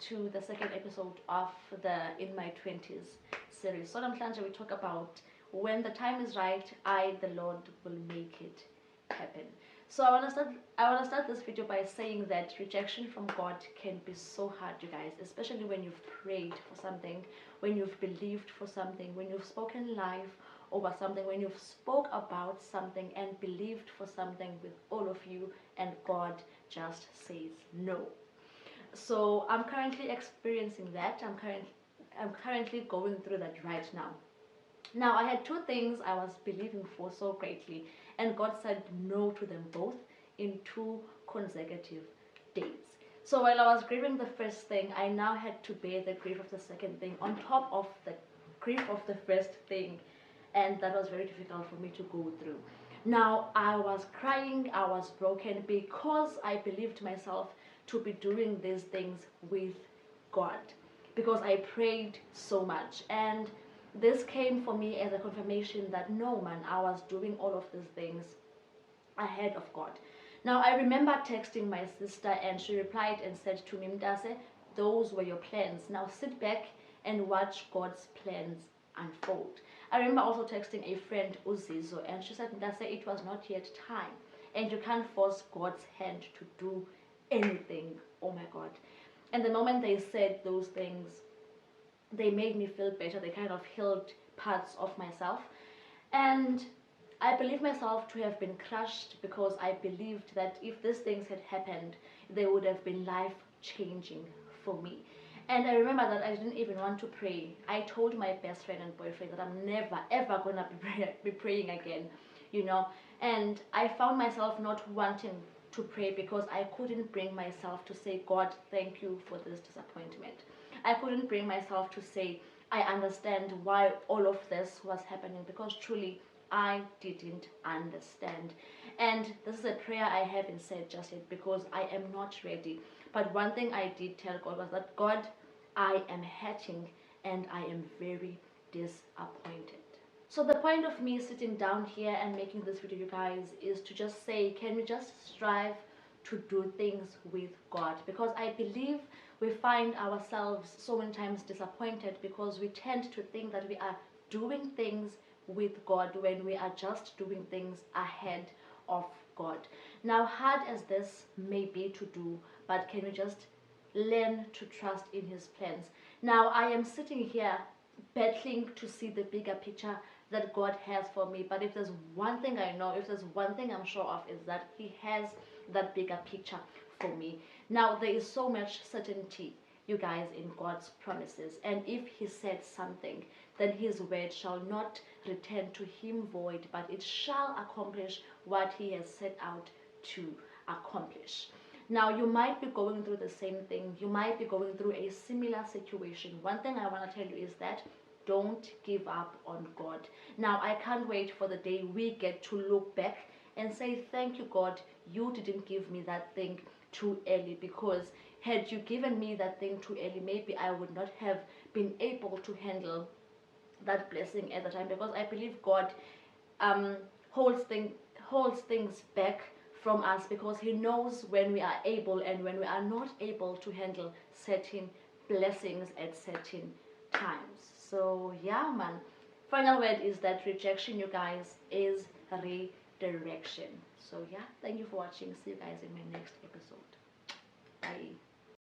to the second episode of the In My 20's series. So namhlanje we talk about when the time is right, I, the Lord, will make it happen. So I want to start this video by saying that rejection from God can be so hard, you guys, especially when you've prayed for something, when you've believed for something, when you've spoken life over something, when you've spoke about something and believed for something with all of you, and God just says no. So I'm currently experiencing that. I'm currently going through that right now. Now, I had two things I was believing for so greatly, and God said no to them both in 2 consecutive days. So while I was grieving the first thing, I now had to bear the grief of the second thing on top of the grief of the first thing, and that was very difficult for me to go through. Now, I was crying, I was broken because I believed myself to be doing these things with God, because I prayed so much, and this came for me as a confirmation that no, man, I was doing all of these things ahead of God. Now, I remember texting my sister, and she replied and said to me, Mdase, those were your plans. Now sit back and watch God's plans unfold. I remember also texting a friend, Uzizo, and she said, Mdase, it was not yet time, and you can't force God's hand to do anything. Oh my God. And the moment they said those things, they made me feel better. They kind of healed parts of myself, and I believe myself to have been crushed because I believed that if these things had happened, they would have been life-changing for me. And I remember that I didn't even want to pray. I told my best friend and boyfriend that I'm never ever gonna be praying again, you know. And I found myself not wanting to pray because I couldn't bring myself to say, God, thank you for this disappointment. I couldn't bring myself to say, I understand why all of this was happening, because truly I didn't understand. And this is a prayer I haven't said just yet because I am not ready. But one thing I did tell God was that, God, I am hurting and I am very disappointed. So the point of me sitting down here and making this video, you guys, is to just say, can we just strive to do things with God? Because I believe we find ourselves so many times disappointed because we tend to think that we are doing things with God when we are just doing things ahead of God. Now, hard as this may be to do, but can we just learn to trust in His plans? Now, I am sitting here battling to see the bigger picture that God has for me, but if there's one thing I know, if there's one thing I'm sure of, is that He has that bigger picture for me. Now, there is so much certainty, you guys, in God's promises, and if He said something, then His word shall not return to Him void, but it shall accomplish what He has set out to accomplish. Now, you might be going through the same thing. You might be going through a similar situation. One thing I want to tell you is that don't give up on God. Now, I can't wait for the day we get to look back and say, thank you, God, you didn't give me that thing too early, because had you given me that thing too early, maybe I would not have been able to handle that blessing at the time, because I believe God holds things back from us because He knows when we are able and when we are not able to handle certain blessings at certain times. So yeah, man, final word is that rejection, you guys, is redirection. So yeah, thank you for watching. See you guys in my next episode. Bye.